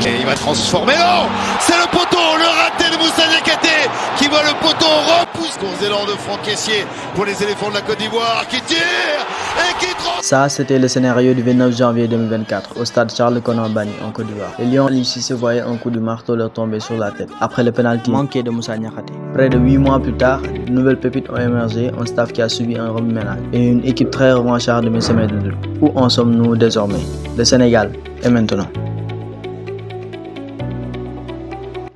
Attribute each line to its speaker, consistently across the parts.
Speaker 1: Et il va transformer, non, c'est le poteau, le raté de Moussa Niakhaté qui voit le poteau repousse. Gros élan de Franck Caissier pour les éléphants de la Côte d'Ivoire qui tire et qui trompe.
Speaker 2: Ça, c'était le scénario du 29 janvier 2024 au stade Charles Konan Banny en Côte d'Ivoire. Les Lions ici se voyaient un coup de marteau leur tomber sur la tête après le penalty manqué de Moussa Niakhaté. Près de 8 mois plus tard, de nouvelles pépites ont émergé, un staff qui a subi un remue-ménage et une équipe très revancharde de mes de doute. Où en sommes-nous désormais? Le Sénégal est maintenant.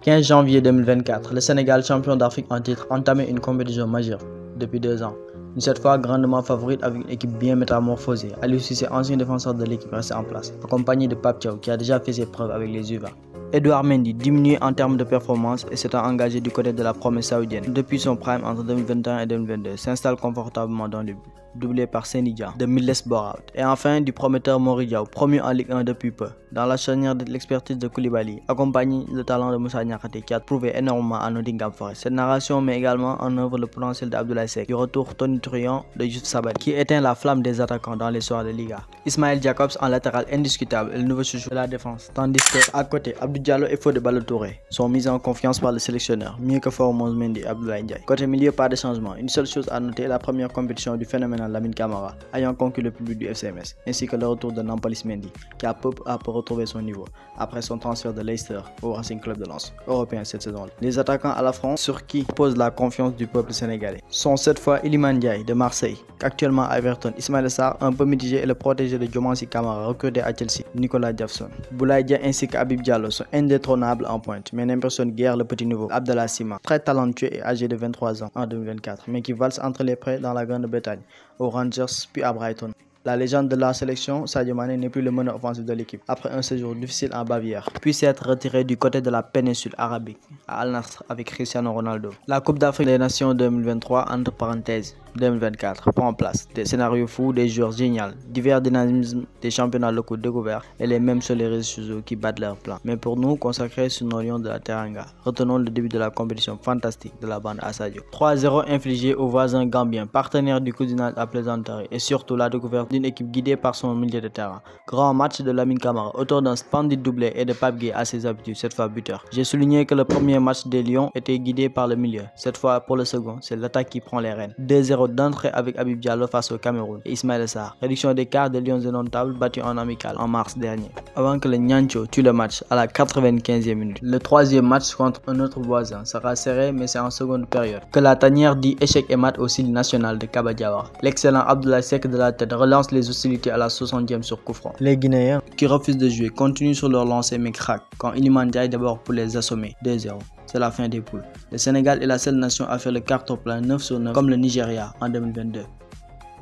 Speaker 2: 15 janvier 2024, le Sénégal, champion d'Afrique en titre, entamait une compétition majeure depuis 2 ans. Cette fois grandement favorite avec une équipe bien métamorphosée. Aliou Cissé, ancien défenseur de l'équipe, resté en place, accompagné de Pape Thiaw qui a déjà fait ses preuves avec les UVA. Edouard Mendy diminué en termes de performance et s'est engagé du côté de la promesse saoudienne. Depuis son prime entre 2021 et 2022, s'installe confortablement dans le but, doublé par Sénidia de Middlesbrough. Et enfin du prometteur Mori Diaw, promu en Ligue 1 depuis peu, dans la charnière de l'expertise de Koulibaly, accompagné le talent de Moussa Niakhaté qui a prouvé énormément à Nottingham Forest. Cette narration met également en œuvre le potentiel d'Abdoulaye Seck, du retour tonitruant de Youssouf Sabaly, qui éteint la flamme des attaquants dans les soirs de Liga. Ismaël Jacobs en latéral indiscutable et le nouveau chouchou de la défense, tandis qu'à côté, Abdou Diallo et Fodé Ballo-Touré sont mis en confiance par le sélectionneur, mieux que Formose Mendy et Abdoulaye Ndiaye. Côté milieu, pas de changement. Une seule chose à noter, la première compétition du phénoménal Lamine Camara, ayant conquis le public du FCMS, ainsi que le retour de Nampalys Mendy, qui a peu à peu retrouvé son niveau, après son transfert de Leicester au Racing Club de Lens, européen cette saison. Les attaquants à la France, sur qui pose la confiance du peuple sénégalais, sont cette fois Iliman Ndiaye de Marseille, actuellement à Everton, Ismaïla Sarr, un peu mitigé, et le protégé de Diomansy Kamara, recruté à Chelsea, Nicolas Jackson. Boulaye Dia ainsi qu'Habib Diallo sont indétrônables en pointe, mais n'impressionnent guère le petit nouveau Abdallah Sima, très talentueux et âgé de 23 ans en 2024, mais qui valse entre les prêts dans la Grande-Bretagne, aux Rangers puis à Brighton. La légende de la sélection, Sadio Mané, n'est plus le meneur offensif de l'équipe après un séjour difficile en Bavière, puis s'être retiré du côté de la péninsule arabique à Al Nassr avec Cristiano Ronaldo. La Coupe d'Afrique des Nations 2023, entre parenthèses 2024, prend en place des scénarios fous, des joueurs géniaux, divers dynamismes, des championnats locaux découverts et les mêmes sur les réseaux sociaux qui battent leur plan. Mais pour nous, consacrés sur nos lions de la Teranga, retenons le début de la compétition fantastique de la bande à Sadio. 3-0 infligé aux voisins gambiens, partenaires du cousinage à plaisanterie, et surtout la découverte d'une équipe guidée par son milieu de terrain. Grand match de Lamine Camara, auteur d'un splendide doublé, et de Pape Gueye à ses habitudes, cette fois buteur. J'ai souligné que le premier match des Lions était guidé par le milieu. Cette fois, pour le second, c'est l'attaque qui prend les rênes. 2-0 d'entrée avec Habib Diallo face au Cameroun et Ismaïla Sarr. Réduction d'écart des Lions indomptables battus en amical en mars dernier, avant que le Nyancho tue le match à la 95e minute. Le troisième match contre un autre voisin sera serré, mais c'est en seconde période que la tanière dit échec et mat au style national de Kaba Diawara. L'excellent Abdoulaye Seck de la tête relance les hostilités à la 60e sur coup franc. Les Guinéens, qui refusent de jouer, continuent sur leur lancée mais craquent quand Iliman Ndiaye d'abord pour les assommer. 2-0. C'est la fin des poules. Le Sénégal est la seule nation à faire le carton plein 9 sur 9 comme le Nigeria en 2022.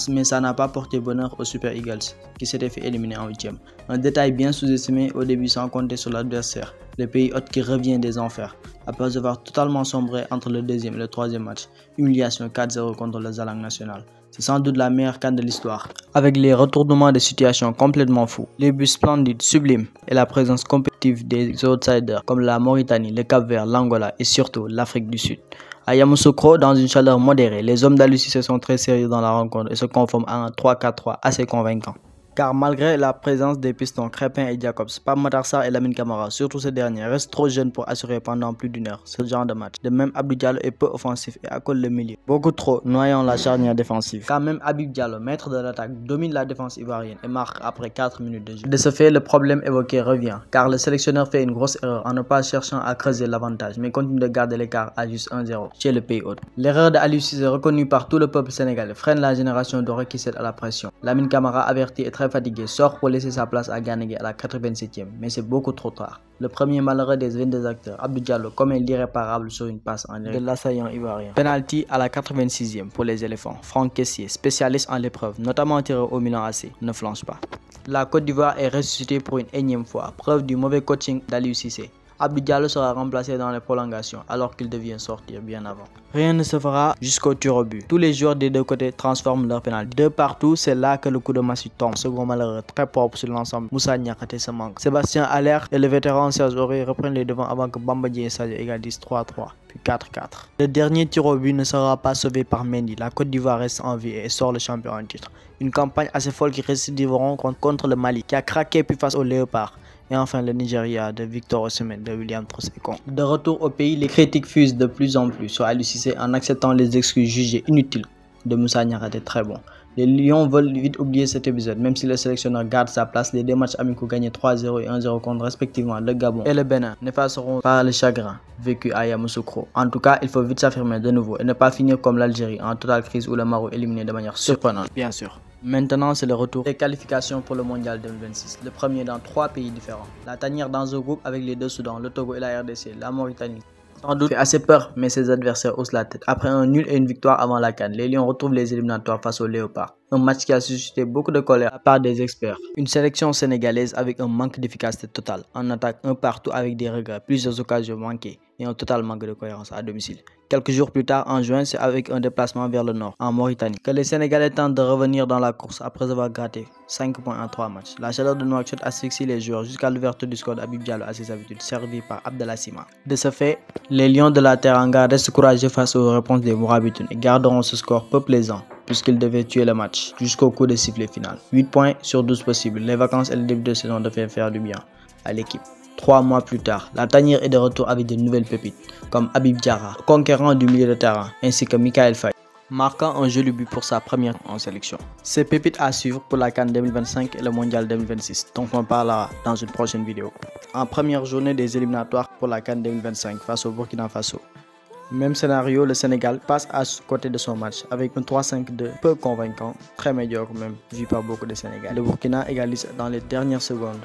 Speaker 2: Mais ça n'a pas porté bonheur aux Super Eagles qui s'étaient fait éliminer en 8e. Un détail bien sous-estimé au début sans compter sur l'adversaire, le pays hôte qui revient des enfers, après avoir totalement sombré entre le deuxième et le troisième match. Humiliation 4-0 contre le Zalang national. C'est sans doute la meilleure CAN de l'histoire, avec les retournements de situation complètement fous, les buts splendides, sublimes et la présence compétitive des outsiders comme la Mauritanie, le Cap-Vert, l'Angola et surtout l'Afrique du Sud. À Yamoussoukro, dans une chaleur modérée, les hommes d'Aliou Cissé sont très sérieux dans la rencontre et se conforment à un 3-4-3 assez convaincant. Car malgré la présence des pistons Crépin et Jacobs, Pape Matar Sarr et Lamine Camara, surtout ce dernier, restent trop jeunes pour assurer pendant plus d'une heure ce genre de match. De même, Abdou Diallo est peu offensif et accole le milieu, beaucoup trop, noyant la charnière défensive. Car même Habib Diallo, maître de l'attaque, domine la défense ivoirienne et marque après 4 minutes de jeu. De ce fait, le problème évoqué revient, car le sélectionneur fait une grosse erreur en ne pas cherchant à creuser l'avantage, mais continue de garder l'écart à juste 1-0 chez le pays hôte. L'erreur d'Aliou Cissé, reconnue par tout le peuple sénégalais, freine la génération dorée qui cède à la pression. Lamine Camara, averti et très fatigué, sort pour laisser sa place à Gana Gueye à la 87e, mais c'est beaucoup trop tard. Le premier malheureux des 22 acteurs, Abdou Diallo, commet l'irréparable sur une passe en l'air de l'assaillant ivoirien. Penalty à la 86e pour les éléphants. Franck Caissier, spécialiste en l'épreuve, notamment tiré au Milan AC, ne flanche pas. La Côte d'Ivoire est ressuscitée pour une énième fois, preuve du mauvais coaching d'Aliou Cissé. Abdou Diallo sera remplacé dans les prolongations alors qu'il devient sortir bien avant. Rien ne se fera jusqu'au tir au but. Tous les joueurs des deux côtés transforment leur pénalty. De partout, c'est là que le coup de massue tombe. Second malheureux, très propre sur l'ensemble. Moussa Niakhaté se manque. Sébastien Haller et le vétéran Serge Aurier reprennent les devants avant que Bamba Dieng et Sadio égalisent 3-3. Puis 4-4. Le dernier tir au but ne sera pas sauvé par Mendy. La Côte d'Ivoire reste en vie et sort le champion en titre. Une campagne assez folle qui récidiveront contre le Mali qui a craqué puis face au Léopard. Et enfin le Nigeria de Victor Osimhen de William Troost-Ekong. De retour au pays, les critiques fusent de plus en plus sur Aliou Cissé en acceptant les excuses jugées inutiles de Moussa Niakhaté très bon. Les Lions veulent vite oublier cet épisode, même si le sélectionneur garde sa place. Les deux matchs amicaux gagnés 3-0 et 1-0 contre respectivement le Gabon et le Bénin n'effaceront pas le chagrin vécu à Yamoussoukro. En tout cas, il faut vite s'affirmer de nouveau et ne pas finir comme l'Algérie en totale crise ou le Maroc éliminé de manière surprenante, bien sûr. Maintenant, c'est le retour des qualifications pour le Mondial 2026, le premier dans 3 pays différents. La tanière dans un groupe avec les deux Soudans, le Togo et la RDC, la Mauritanie. Sans doute fait assez peur, mais ses adversaires haussent la tête. Après un nul et une victoire avant la CAN, les Lions retrouvent les éliminatoires face aux Léopards. Un match qui a suscité beaucoup de colère à part des experts. Une sélection sénégalaise avec un manque d'efficacité totale. En attaque, un partout avec des regrets, plusieurs occasions manquées et un total manque de cohérence à domicile. Quelques jours plus tard, en juin, c'est avec un déplacement vers le nord, en Mauritanie, que les Sénégalais tentent de revenir dans la course après avoir gratté 5 points en 3 matchs. La chaleur de Nouakchott asphyxie les joueurs jusqu'à l'ouverture du score d'Habib Diallo à ses habitudes, servi par Abdallah Sima. De ce fait, les Lions de la Teranga restent courageux face aux réponses des Mourabitoun et garderont ce score peu plaisant puisqu'ils devaient tuer le match jusqu'au coup de sifflet final. 8 points sur 12 possibles. Les vacances et le début de saison devaient faire du bien à l'équipe. 3 mois plus tard, la tanière est de retour avec de nouvelles pépites, comme Habib Diarra, conquérant du milieu de terrain, ainsi que Michael Faye, marquant un joli but pour sa première en sélection. Ces pépites à suivre pour la CAN 2025 et le Mondial 2026, dont on parlera dans une prochaine vidéo. En première journée des éliminatoires pour la CAN 2025 face au Burkina Faso. Même scénario, le Sénégal passe à côté de son match avec un 3-5-2 peu convaincant, très médiocre même, vu par beaucoup de Sénégalais. Le Burkina égalise dans les dernières secondes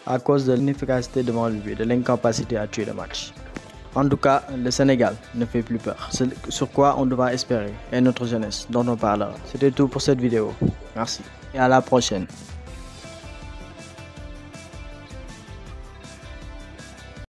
Speaker 2: à cause de l'inefficacité devant lui et de l'incapacité à tuer le match. En tout cas, le Sénégal ne fait plus peur. C'est sur quoi on doit espérer et notre jeunesse dont on parlera. C'était tout pour cette vidéo. Merci et à la prochaine.